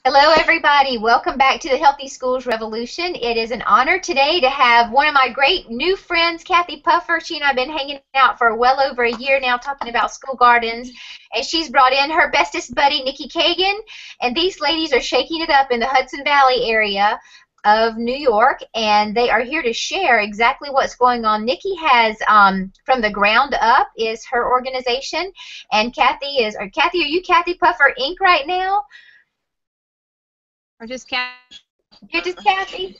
Hello, everybody. Welcome back to the Healthy Schools Revolution. It is an honor today to have one of my great new friends, Kathy Puffer. She and I have been hanging out for well over a year now talking about school gardens. And she's brought in her bestest buddy, Nicci Cagan. And these ladies are shaking it up in the Hudson Valley area of New York. And they are here to share exactly what's going on. Nicci has, From the Ground Up is her organization. And Kathy, are you Kathy Puffer Inc. right now? Or just Cat? You're just Kathy?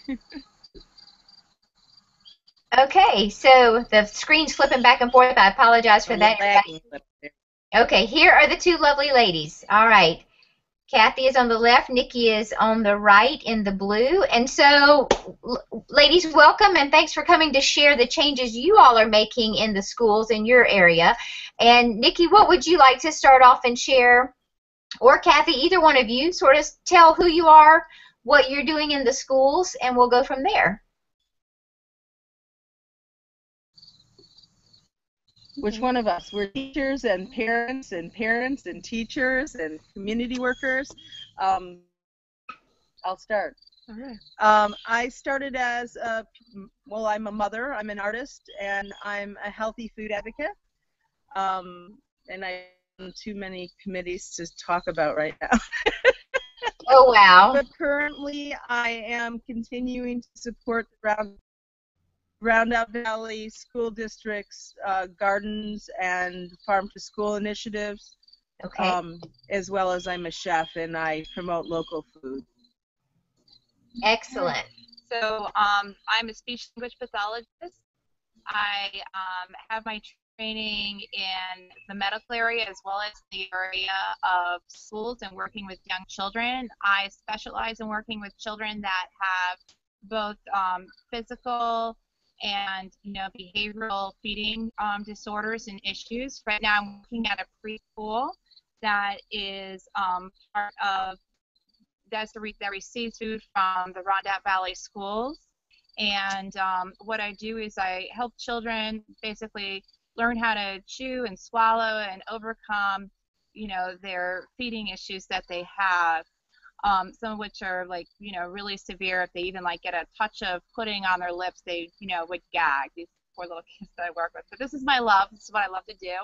Okay, so the screen's flipping back and forth. I apologize for that. Okay, here are the two lovely ladies. All right. Kathy is on the left, Nicci is on the right in the blue. And so, ladies, welcome and thanks for coming to share the changes you all are making in the schools in your area. And Nicci, what would you like to start off and share? Or Kathy, either one of you, sort of tell who you are, what you're doing in the schools, and we'll go from there. Which one of us? We're teachers and parents and teachers and community workers. I'll start. All right. I started as I'm a mother, I'm an artist, and I'm a healthy food advocate. And I too many committees to talk about right now. Oh, wow. But currently I am continuing to support the Roundup Valley School District's gardens and farm to school initiatives. Okay. As well as I'm a chef and I promote local food. Excellent. So I'm a speech language pathologist. I have my training in the medical area as well as the area of schools and working with young children. I specialize in working with children that have both physical and behavioral feeding disorders and issues. Right now I'm working at a preschool that is part of that receives food from the Roundup Valley schools. And what I do is I help children basically learn how to chew and swallow and overcome, their feeding issues that they have. Some of which are really severe. If they even get a touch of pudding on their lips, they would gag. These poor little kids that I work with. But this is my love. This is what I love to do.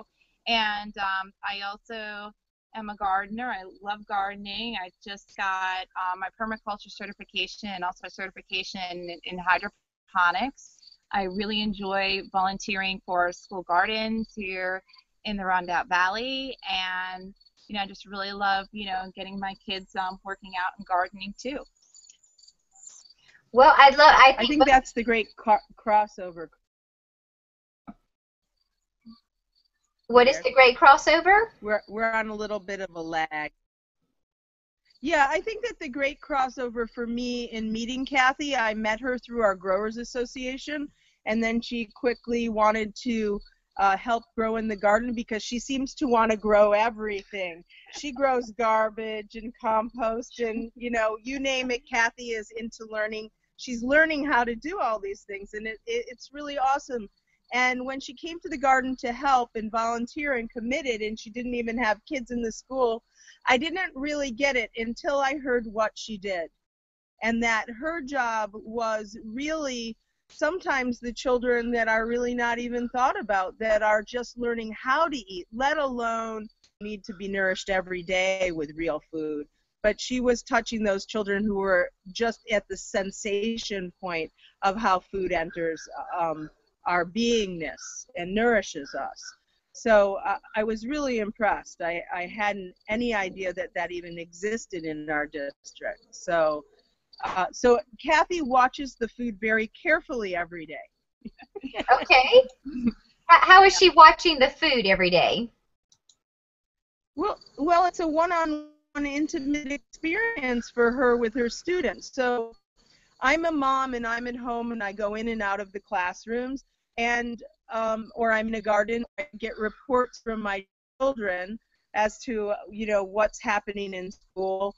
And I also am a gardener. I love gardening. I just got my permaculture certification and also a certification in hydroponics. I really enjoy volunteering for school gardens here in the Roundup Valley, and I just really love getting my kids working out and gardening too. Well, I think that's the great crossover. What is the great crossover? We're on a little bit of a lag. Yeah, I think that the great crossover for me in meeting Kathy, I met her through our Growers Association, and then she quickly wanted to help grow in the garden because she seems to want to grow everything. She grows garbage and compost and, you name it, Kathy is into learning. She's learning how to do all these things, and it's really awesome. And when she came to the garden to help and volunteer and committed, and she didn't even have kids in the school, I didn't really get it until I heard what she did. And that her job was really sometimes the children that are really not even thought about, that are just learning how to eat, let alone need to be nourished every day with real food. But she was touching those children who were just at the sensation point of how food enters our beingness and nourishes us. So I was really impressed. I hadn't any idea that even existed in our district. So Kathy watches the food very carefully every day. Okay. How is she watching the food every day? Well, it's a one-on-one intimate experience for her with her students. So I'm a mom and I'm at home and I go in and out of the classrooms, and or I'm in a garden. I get reports from my children as to what's happening in school.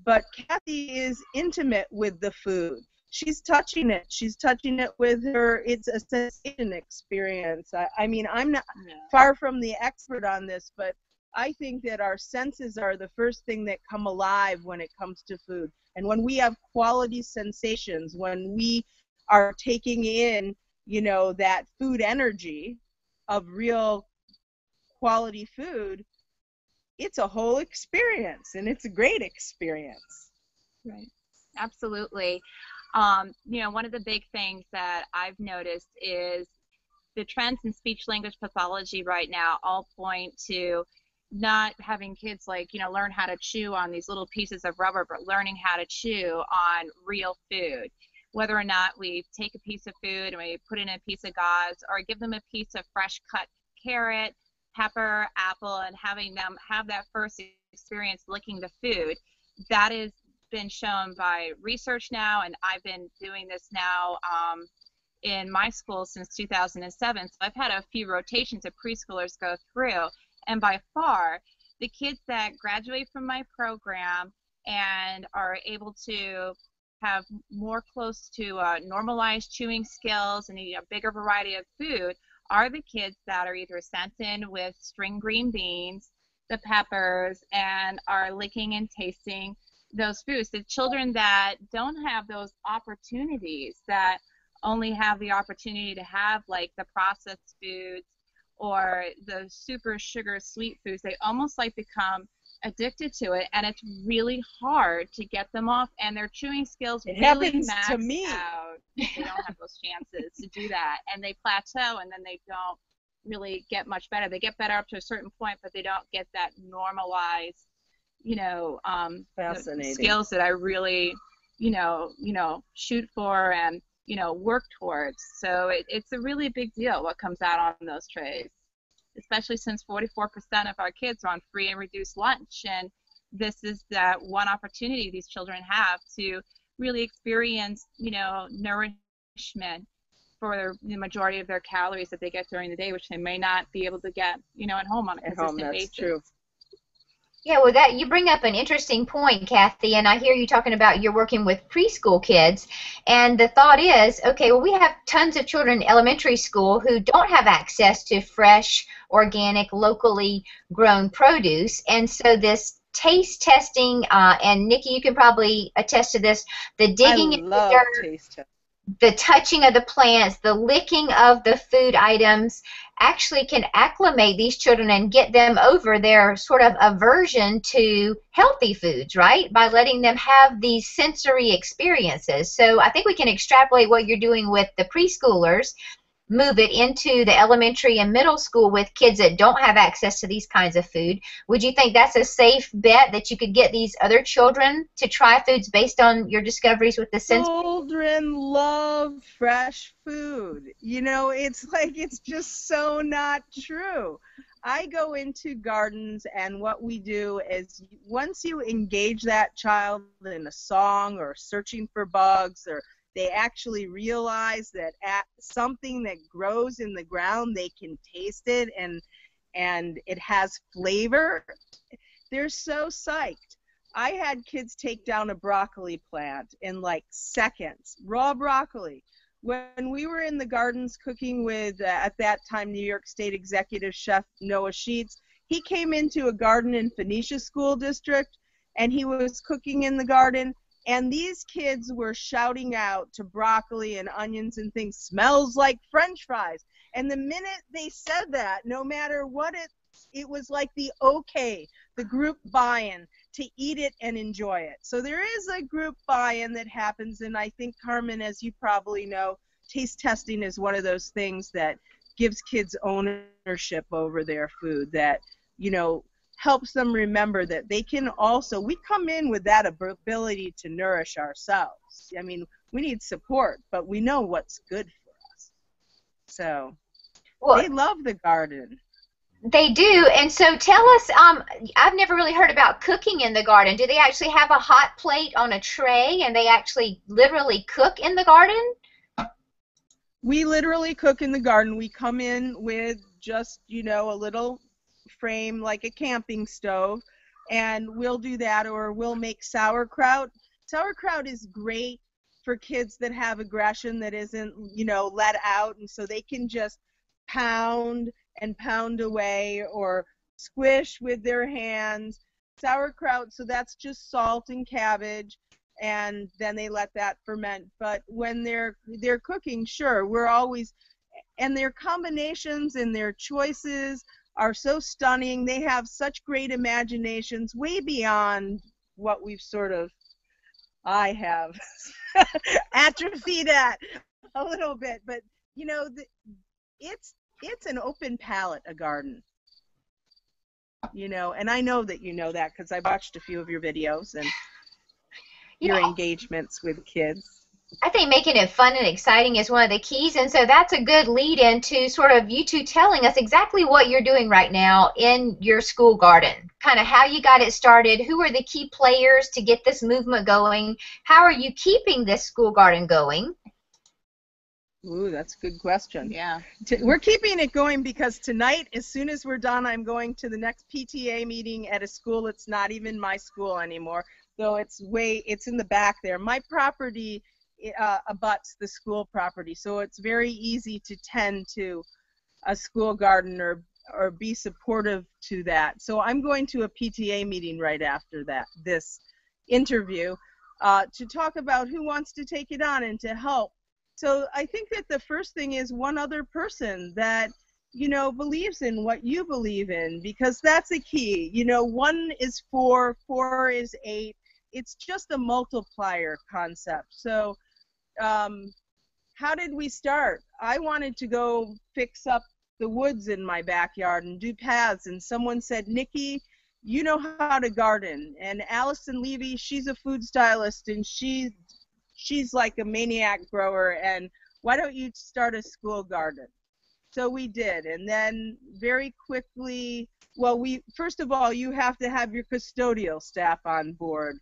But Kathy is intimate with the food. She's touching it. She's touching it with her. It's a sensation experience. I mean, I'm not far from the expert on this, but I think that our senses are the first thing that come alive when it comes to food. And when we have quality sensations, when we are taking in, that food energy of real quality food, it's a whole experience, and it's a great experience. Right. Absolutely. One of the big things that I've noticed is the trends in speech language pathology right now all point to not having kids learn how to chew on these little pieces of rubber, but learning how to chew on real food. Whether or not we take a piece of food and we put in a piece of gauze, or give them a piece of fresh cut carrot, pepper, apple, and having them have that first experience licking the food, that has been shown by research now, and I've been doing this now in my school since 2007. So I've had a few rotations of preschoolers go through, and by far the kids that graduate from my program and are able to have more close to normalized chewing skills and eat a bigger variety of food are the kids that are either sent in with string green beans, the peppers, and are licking and tasting those foods. The children that don't have those opportunities, that only have the opportunity to have like the processed foods or the super sugar sweet foods, they almost like become addicted to it, and it's really hard to get them off, and their chewing skills really max to me. out. They don't have those chances to do that, and they plateau, and then they don't really get much better. They get better up to a certain point, but they don't get that normalized, Fascinating. skills that I really, shoot for and work towards. So it's a really big deal what comes out on those trays, especially since 44% of our kids are on free and reduced lunch, and this is that one opportunity these children have to really experience, nourishment for the majority of their calories that they get during the day, which they may not be able to get, at home on a consistent basis. True. Yeah, well, that you bring up an interesting point, Kathy, and I hear you talking about you're working with preschool kids, and the thought is, okay, well, we have tons of children in elementary school who don't have access to fresh, organic, locally grown produce, and so this taste testing, and Nicci, you can probably attest to this, the digging into their taste testing. The touching of the plants, the licking of the food items actually can acclimate these children and get them over their sort of aversion to healthy foods, right? By letting them have these sensory experiences. So I think we can extrapolate what you're doing with the preschoolers, move it into the elementary and middle school with kids that don't have access to these kinds of food. Would you think that's a safe bet that you could get these other children to try foods based on your discoveries with the sensory? Children love fresh food. It's just so not true. I go into gardens, and what we do is once you engage that child in a song or searching for bugs, or they actually realize that at something that grows in the ground, they can taste it and it has flavor, they're so psyched. I had kids take down a broccoli plant in like seconds, raw broccoli. When we were in the gardens cooking with, at that time, New York State Executive Chef Noah Sheets, he came into a garden in Phoenicia School District, and he was cooking in the garden, and these kids were shouting out to broccoli and onions and things, smells like French fries. And the minute they said that, no matter what it was like the group buy-in to eat it and enjoy it. So there is a group buy-in that happens, and I think, Carmen, as you probably know, taste testing is one of those things that gives kids ownership over their food, that, helps them remember that they can also, we come in with that ability to nourish ourselves. I mean, we need support, but we know what's good for us. So they love the garden. They do, and so tell us, I've never really heard about cooking in the garden. Do they actually have a hot plate on a tray, and they actually literally cook in the garden? We literally cook in the garden. We come in with just, a little frame like a camping stove, and we'll do that, or we'll make sauerkraut. Sauerkraut is great for kids that have aggression that isn't, let out, and so they can just pound and pound away, or squish with their hands. Sauerkraut, so that's just salt and cabbage, and then they let that ferment. But when they're cooking, sure, we're always, and their combinations and their choices are so stunning. They have such great imaginations, way beyond what we've sort of, I have atrophied at a little bit. But you know, it's an open palette, a garden. You know, and I know that you know that because I watched a few of your videos and your engagements with kids. I think making it fun and exciting is one of the keys, and so that's a good lead into sort of you two telling us exactly what you're doing right now in your school garden, kind of how you got it started, who are the key players to get this movement going, how are you keeping this school garden going? Ooh, that's a good question. Yeah. We're keeping it going because tonight, as soon as we're done, I'm going to the next PTA meeting at a school that's not even my school anymore, though it's in the back there. My property abuts the school property, so it's very easy to tend to a school garden or be supportive to that. So I'm going to a PTA meeting right after this interview to talk about who wants to take it on and to help. So I think that the first thing is one other person that, you know, believes in what you believe in, because that's the key. You know, 1 is 4, 4 is 8. It's just a multiplier concept. So how did we start? I wanted to go fix up the woods in my backyard and do paths, and someone said, Nicci, you know how to garden. And Allison Levy, she's a food stylist, and she's like a maniac grower, and why don't you start a school garden? So we did, and then very quickly, well, first of all, you have to have your custodial staff on board.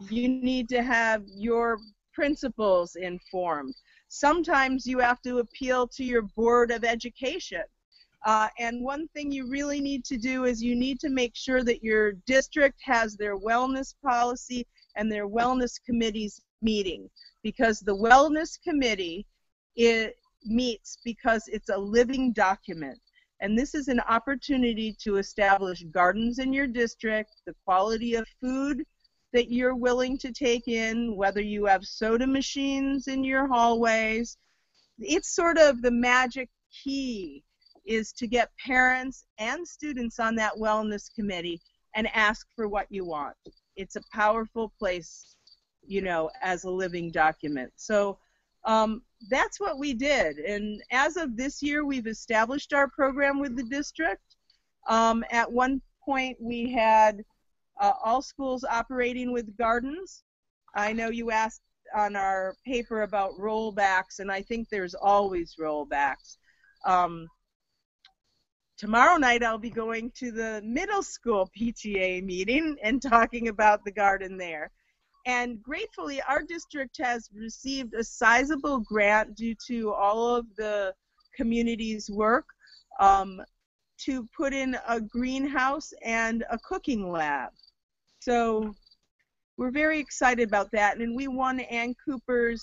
You need to have your principals informed. Sometimes you have to appeal to your board of education. And one thing you really need to do is you need to make sure that your district has their wellness policy and their wellness committees meeting, because the wellness committee meets because it's a living document. And this is an opportunity to establish gardens in your district, the quality of food that you're willing to take in, whether you have soda machines in your hallways. It's sort of the magic key is to get parents and students on that wellness committee and ask for what you want. It's a powerful place, you know, as a living document. So that's what we did. And as of this year, we've established our program with the district. At one point, we had all schools operating with gardens. I know you asked on our paper about rollbacks, and I think there's always rollbacks. Tomorrow night I'll be going to the middle school PTA meeting and talking about the garden there. And gratefully, our district has received a sizable grant due to all of the community's work to put in a greenhouse and a cooking lab. So we're very excited about that. And we won Ann Cooper's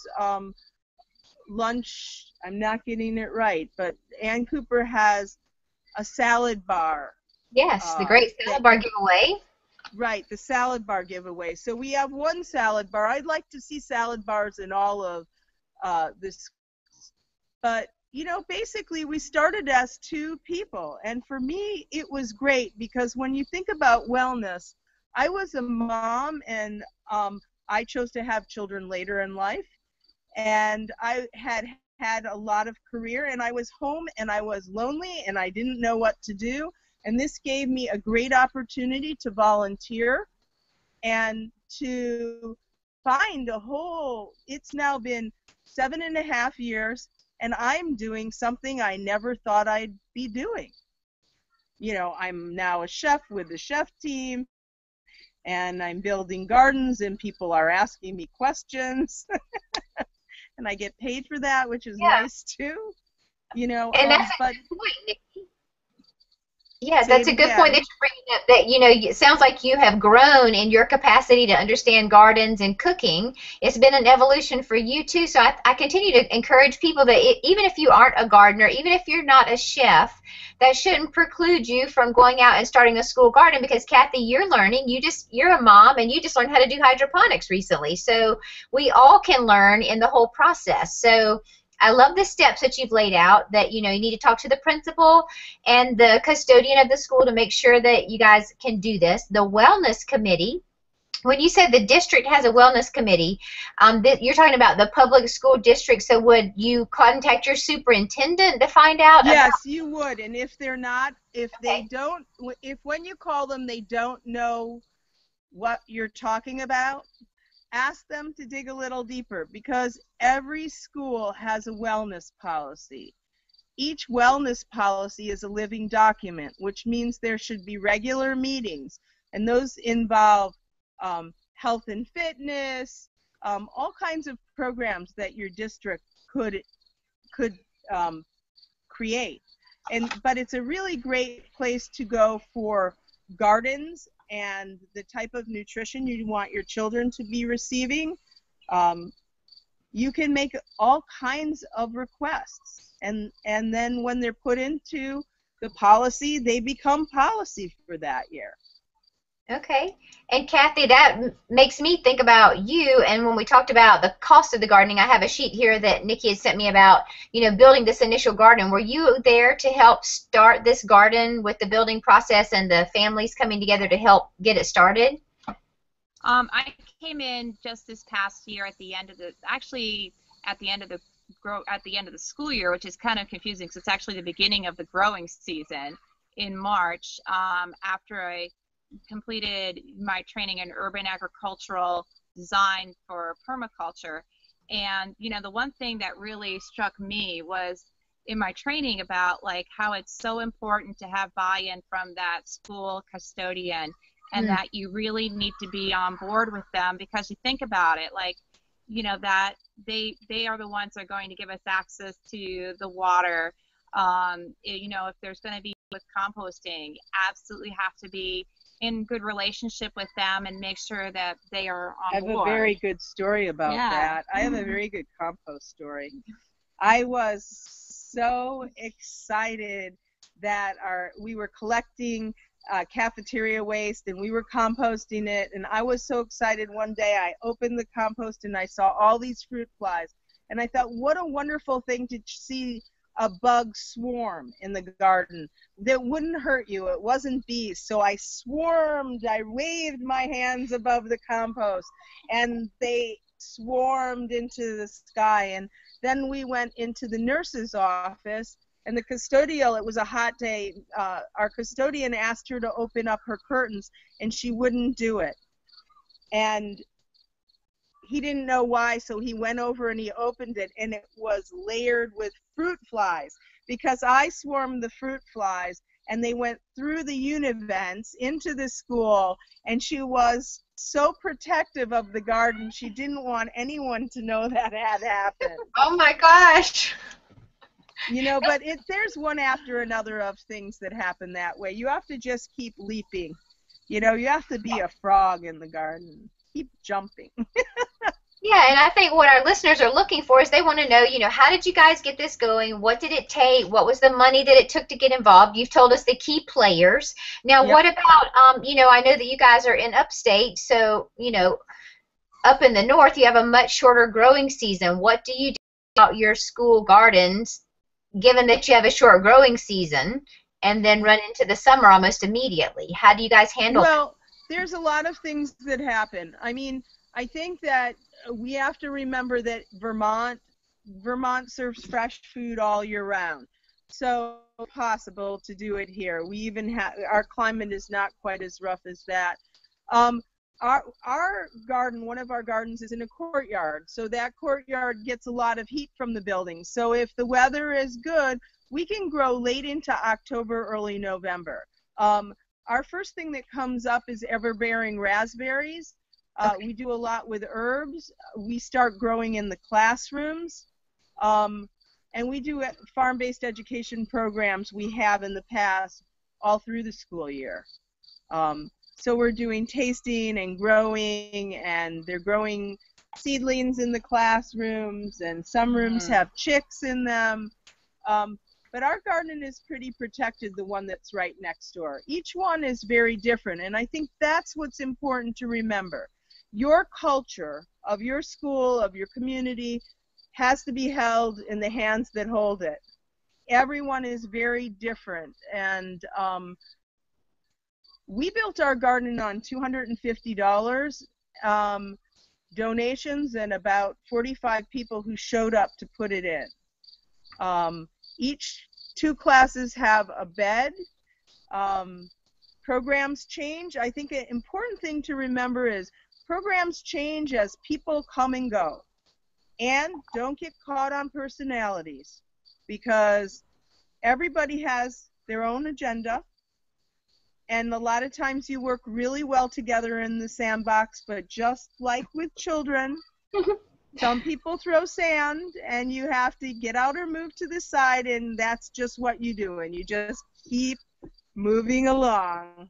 lunch, I'm not getting it right, but Ann Cooper has a salad bar. Yes, the great salad bar giveaway. Right, the salad bar giveaway. So we have one salad bar. I'd like to see salad bars in all of this. But, you know, basically we started as 2 people. And for me, it was great because when you think about wellness, I was a mom and I chose to have children later in life. And I had a lot of career, and I was home and I was lonely and I didn't know what to do. And this gave me a great opportunity to volunteer and to find it's now been 7.5 years, and I'm doing something I never thought I'd be doing. You know, I'm now a chef with the chef team, and I'm building gardens, and people are asking me questions. And I get paid for that, which is nice too. You know, and that's but a good point, Nicci. Yeah, Say that's it a good point that again. you're bringing up. That it sounds like you have grown in your capacity to understand gardens and cooking. It's been an evolution for you too. So I continue to encourage people that even if you aren't a gardener, even if you're not a chef, that shouldn't preclude you from going out and starting a school garden. Because Kathy, you're learning. You're a mom, and you just learned how to do hydroponics recently. So we all can learn in the whole process. So I love the steps that you've laid out. That you need to talk to the principal and the custodian of the school to make sure that you guys can do this. The wellness committee, when you said the district has a wellness committee, you're talking about the public school district, so would you contact your superintendent to find out about? Yes, you would. And if they're not, if they Okay. don't, if when you call them they don't know what you're talking about, ask them to dig a little deeper, because every school has a wellness policy. Each wellness policy is a living document, which means there should be regular meetings, and those involve health and fitness, all kinds of programs that your district could create. But it's a really great place to go for gardens and the type of nutrition you want your children to be receiving. You can make all kinds of requests, and then when they're put into the policy, they become policy for that year. Okay. And Kathy, that makes me think about you. And when we talked about the cost of the gardening, I have a sheet here that Nicci had sent me about, building this initial garden. Were you there to help start this garden with the building process and the families coming together to help get it started? I came in just this past year at the end of the school year, which is kind of confusing because it's actually the beginning of the growing season in March, after I completed my training in urban agricultural design for permaculture. And the one thing that really struck me was in my training about like how it's so important to have buy-in from that school custodian, and that you really need to be on board with them, because you think about it, like that they are the ones that are going to give us access to the water. If there's going to be with composting, absolutely have to be in good relationship with them and make sure that they are on board. I have a very good story about that. I have a very good compost story. I was so excited that we were collecting cafeteria waste and we were composting it, and I was so excited. One day I opened the compost and I saw all these fruit flies, and I thought, what a wonderful thing to see a bug swarm in the garden that wouldn't hurt you. It wasn't bees. So I swarmed, I waved my hands above the compost, and they swarmed into the sky. And then we went into the nurse's office, and the custodial, it was a hot day, our custodian asked her to open up her curtains, and she wouldn't do it. And he didn't know why, so he went over and he opened it, and it was layered with fruit flies, because I swarmed the fruit flies, and they went through the univents into the school, and she was so protective of the garden, she didn't want anyone to know that had happened. Oh my gosh. But there's one after another of things that happen that way. You have to just keep leaping. You have to be a frog in the garden. Keep jumping. Yeah, and I think what our listeners are looking for is they want to know, how did you guys get this going? What did it take? What was the money that it took to get involved? You've told us the key players. Now, what about, I know that you guys are in upstate, so, up in the north, you have a much shorter growing season. What do you do about your school gardens, given that you have a short growing season, and then run into the summer almost immediately? How do you guys handle that? Well, there's a lot of things that happen. I mean, I think that we have to remember that Vermont serves fresh food all year round. So it's possible to do it here. We even have, our climate is not quite as rough as that. Our garden, one of our gardens is in a courtyard, so that courtyard gets a lot of heat from the building. So if the weather is good, we can grow late into October, early November. Our first thing that comes up is ever-bearing raspberries. We do a lot with herbs. We start growing in the classrooms. And we do farm-based education programs we have in the past all through the school year. So we're doing tasting and growing, and they're growing seedlings in the classrooms, and some rooms have chicks in them. But our garden is pretty protected, the one that's right next door. Each one is very different, and I think that's what's important to remember. Your culture of your school, of your community, has to be held in the hands that hold it. Everyone is very different, and we built our garden on $250 donations and about 45 people who showed up to put it in. Each 2 classes have a bed. Programs change. I think an important thing to remember is programs change as people come and go. And don't get caught on personalities, because everybody has their own agenda. And a lot of times you work really well together in the sandbox, but just like with children, some people throw sand, and you have to get out or move to the side, and that's just what you do, and you just keep moving along.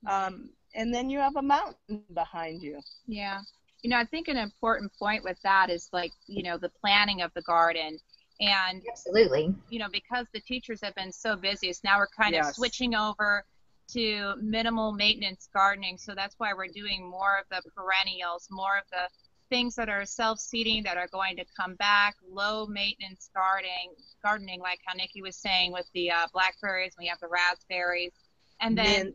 And then you have a mountain behind you. Yeah. You know, I think an important point with that is, like, you know, the planning of the garden. And, Absolutely. you know, because the teachers have been so busy, so now we're kind of switching over to minimal maintenance gardening. So that's why we're doing more of the perennials, more of the things that are self-seeding that are going to come back, low maintenance gardening, like how Nicci was saying with the blackberries, we have the raspberries. And then,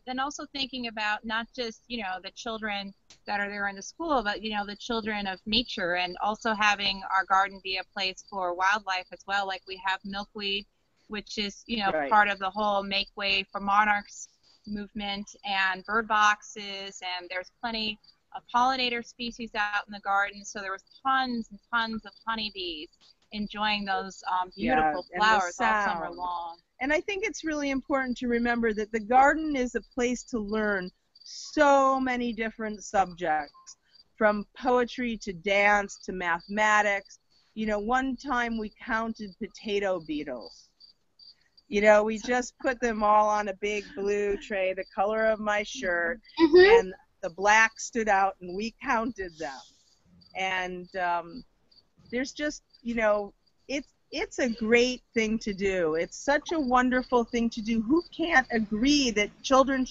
then also thinking about not just, you know, the children that are there in the school, but, you know, the children of nature, and also having our garden be a place for wildlife as well. Like we have milkweed, which is, you know, part of the whole Make Way for Monarchs movement, and bird boxes, and there's plenty of pollinator species out in the garden. So there was tons and tons of honeybees enjoying those beautiful flowers all summer long. And I think it's really important to remember that the garden is a place to learn so many different subjects, from poetry to dance to mathematics. You know, one time we counted potato beetles. You know, we just put them all on a big blue tray, the color of my shirt, and the black stood out, and we counted them. And there's just, you know, it's a great thing to do. It's such a wonderful thing to do. Who can't agree that children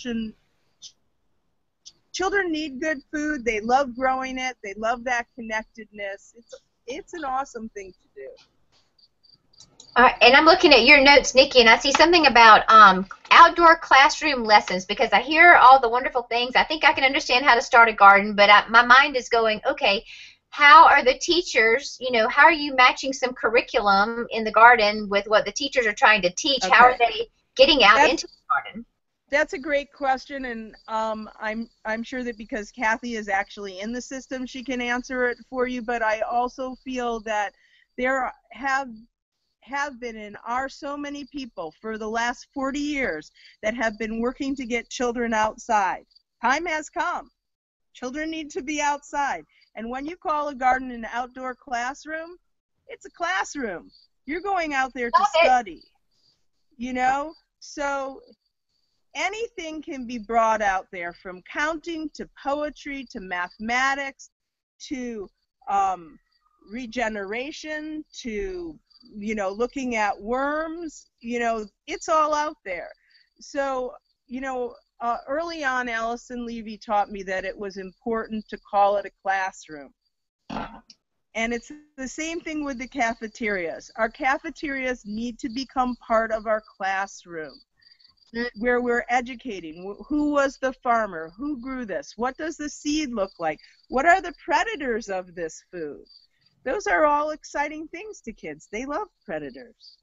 need good food? They love growing it. They love that connectedness. It's an awesome thing to do. And I'm looking at your notes, Nicci, and I see something about outdoor classroom lessons, because I hear all the wonderful things. I think I can understand how to start a garden, but my mind is going, okay, how are the teachers, you know, how are you matching some curriculum in the garden with what the teachers are trying to teach? Okay. How are they getting out into the garden? That's a great question, and I'm sure that because Kathy is actually in the system, she can answer it for you, but I also feel that there have been and are so many people for the last 40 years that have been working to get children outside. Time has come. Children need to be outside. And when you call a garden an outdoor classroom, it's a classroom. You're going out there to study, you know? So anything can be brought out there, from counting to poetry to mathematics to regeneration to, you know, looking at worms. You know, it's all out there. So, you know, early on, Allison Levy taught me that it was important to call it a classroom. And it's the same thing with the cafeterias. Our cafeterias need to become part of our classroom, where we're educating. Who was the farmer? Who grew this? What does the seed look like? What are the predators of this food? Those are all exciting things to kids. They love predators.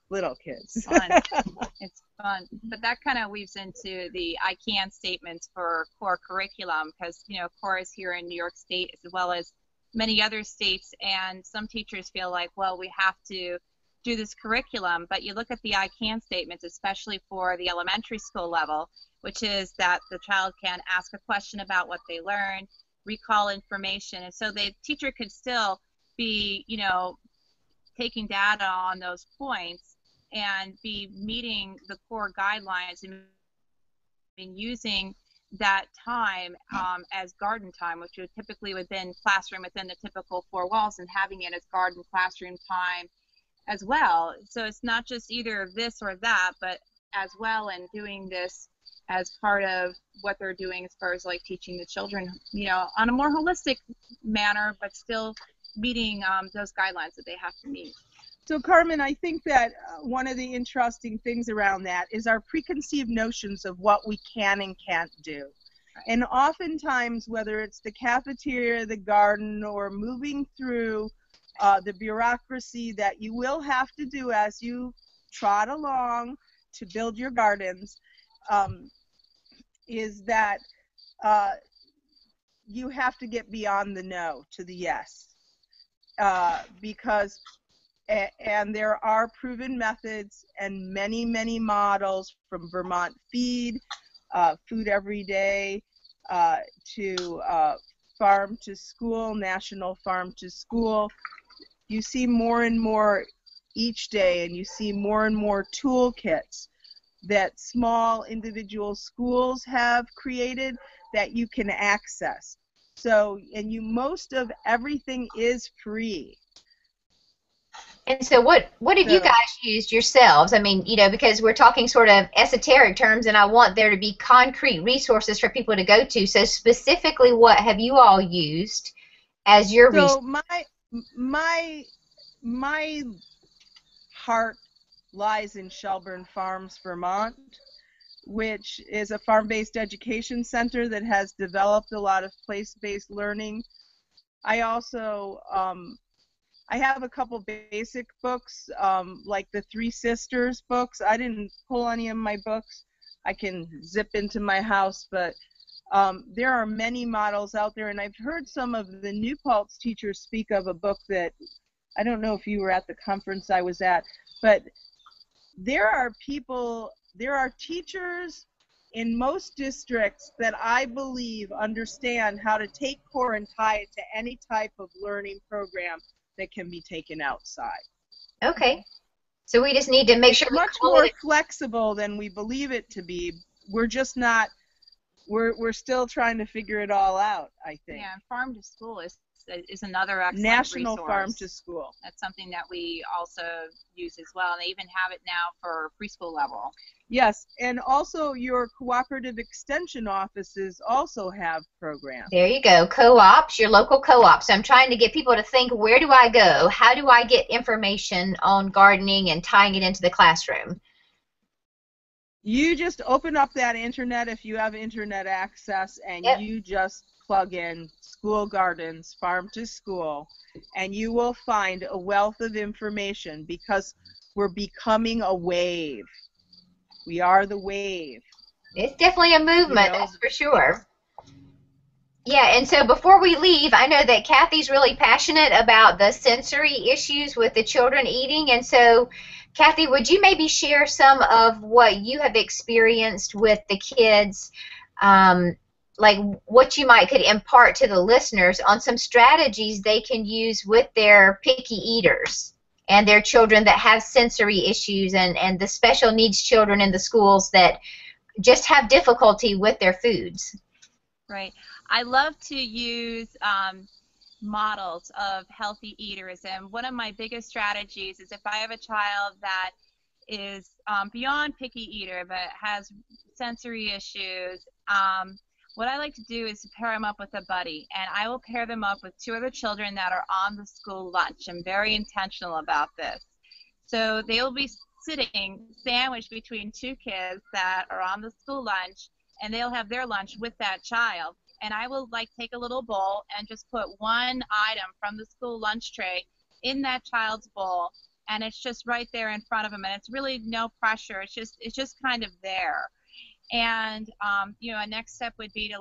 Little kids. It's fun. But that kind of weaves into the I can statements for core curriculum, because, you know, core is here in New York State as well as many other states, and some teachers feel like, well, we have to do this curriculum. But you look at the I can statements, especially for the elementary school level, which is that the child can ask a question about what they learned, recall information, and so the teacher could still be, you know, taking data on those points and be meeting the core guidelines and using that time as garden time, which would typically within classroom within the typical four walls, and having it as garden classroom time as well. So it's not just either this or that, but as well, and doing this as part of what they're doing as far as like teaching the children, you know, on a more holistic manner, but still meeting those guidelines that they have to meet. So Carmen, I think that one of the interesting things around that is our preconceived notions of what we can and can't do. Right. And oftentimes, whether it's the cafeteria, the garden, or moving through the bureaucracy that you will have to do as you trot along to build your gardens, is that you have to get beyond the no to the yes. Because and there are proven methods and many, many models from Vermont Feed, Food Every Day, to Farm to School, National Farm to School. You see more and more each day, and you see more and more toolkits that small individual schools have created that you can access. So, and most of everything is free. And so what have you guys used yourselves? I mean, you know, because we're talking sort of esoteric terms, and I want there to be concrete resources for people to go to. So specifically, what have you all used as your resource? So my heart lies in Shelburne Farms, Vermont, which is a farm-based education center that has developed a lot of place-based learning. I also I have a couple basic books, like the Three Sisters books. I didn't pull any of my books. I can zip into my house, but there are many models out there, and I've heard some of the New Paltz teachers speak of a book that, I don't know if you were at the conference I was at, but there are teachers in most districts that I believe understand how to take core and tie it to any type of learning program that can be taken outside. Okay. So we just need to make sure it's much more flexible than we believe it to be. We're just not, we're still trying to figure it all out, I think. Yeah, Farm to School is another excellent National resource. Farm to School. That's something that we also use as well, and they even have it now for preschool level. Yes, and also your cooperative extension offices also have programs. There you go, co-ops, your local co-ops. So I'm trying to get people to think, where do I go? How do I get information on gardening and tying it into the classroom? You just open up that internet if you have internet access, and you just plug in School Gardens, Farm to School, and you will find a wealth of information, because we're becoming a wave. We are the wave. It's definitely a movement, that's for sure. Yeah, and so before we leave, I know that Kathy's really passionate about the sensory issues with the children eating, and so Kathy, would you maybe share some of what you have experienced with the kids, like what you could impart to the listeners on some strategies they can use with their picky eaters and their children that have sensory issues, and the special needs children in the schools that just have difficulty with their foods? Right. I love to use models of healthy eaters, and one of my biggest strategies is if I have a child that is beyond picky eater but has sensory issues, what I like to do is to pair them up with a buddy, and I will pair them up with two other children that are on the school lunch. I'm very intentional about this. So they'll be sitting sandwiched between two kids that are on the school lunch, and they'll have their lunch with that child. And I will take a little bowl and just put one item from the school lunch tray in that child's bowl, and it's just right there in front of them, and it's really no pressure. It's just kind of there. And a next step would be to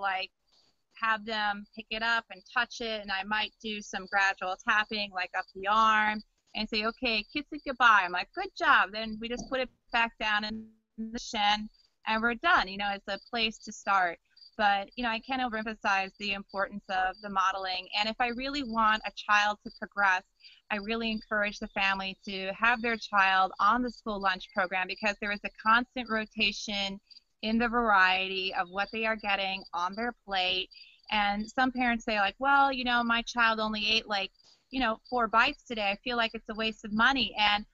have them pick it up and touch it, and I might do some gradual tapping up the arm and say, okay, kiss it goodbye. I'm like, good job. Then we just put it back down in the shin, and we're done. It's a place to start. But, you know, I can't overemphasize the importance of the modeling. And if I really want a child to progress, I really encourage the family to have their child on the school lunch program, because there is a constant rotation in the variety of what they are getting on their plate. And some parents say, like, well, you know, my child only ate, like, you know, 4 bites today. I feel like it's a waste of money. And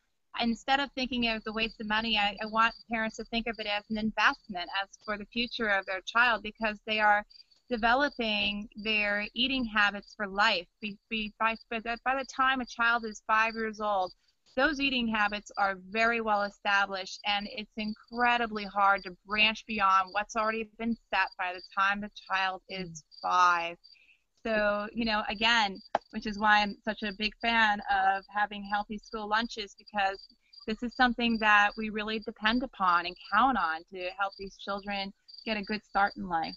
instead of thinking it as a waste of money, I want parents to think of it as an investment, as for the future of their child, because they are developing their eating habits for life. By the time a child is 5 years old, those eating habits are very well established, and it's incredibly hard to branch beyond what's already been set by the time the child is 5. So, you know, again, which is why I'm such a big fan of having healthy school lunches, because this is something that we really depend upon and count on to help these children get a good start in life.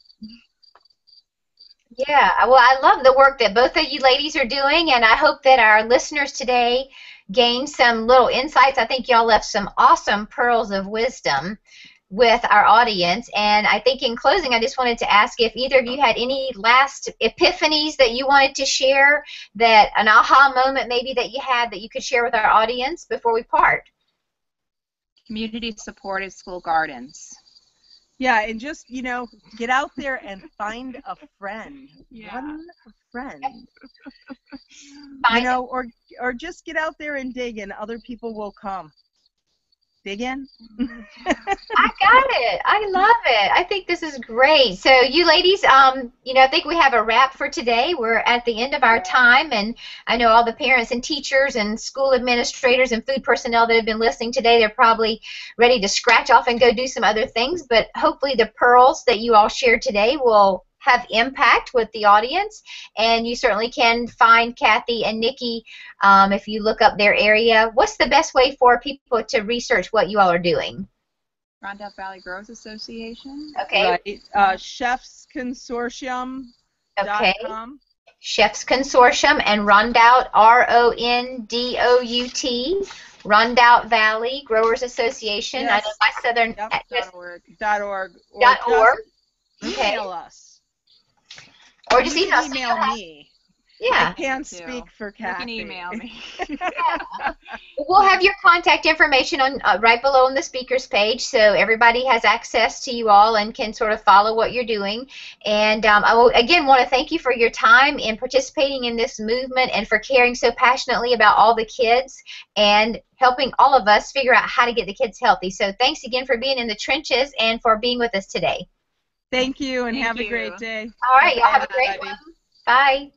Yeah, well, I love the work that both of you ladies are doing, and I hope that our listeners today gain some little insights. I think y'all left some awesome pearls of wisdom with our audience. And I think in closing, I just wanted to ask if either of you had any last epiphanies that you wanted to share, that an aha moment maybe that you had that you could share with our audience before we part. Community-supported school gardens. Yeah, and just, you know, get out there and find a friend. Yeah. One friend. Find You know, or just get out there and dig, and other people will come. Dig in? I got it. I love it. I think this is great. So you ladies, you know, I think we have a wrap for today. We're at the end of our time, and I know all the parents and teachers and school administrators and food personnel that have been listening today, they're probably ready to scratch off and go do some other things, but hopefully the pearls that you all shared today will have impact with the audience, and you certainly can find Kathy and Nicci if you look up their area. What's the best way for people to research what you all are doing? Rondout Valley Growers Association. Okay. Right. Chefsconsortium.com. Okay. Chefs Consortium and Rondout, R-O-N-D-O-U-T, Rondout Valley Growers Association. Yes. I know my southern. Yep. .org. .org. Okay. Email us. Or just you email can email me. Yeah. I can't speak for Kathy. You can email me. Yeah. We'll have your contact information on right below on the speakers page, so everybody has access to you all and can sort of follow what you're doing. And I will again want to thank you for your time in participating in this movement and for caring so passionately about all the kids and helping all of us figure out how to get the kids healthy. So thanks again for being in the trenches and for being with us today. Thank you, and Thank have you. a great day. All right, y'all have a great one. Bye.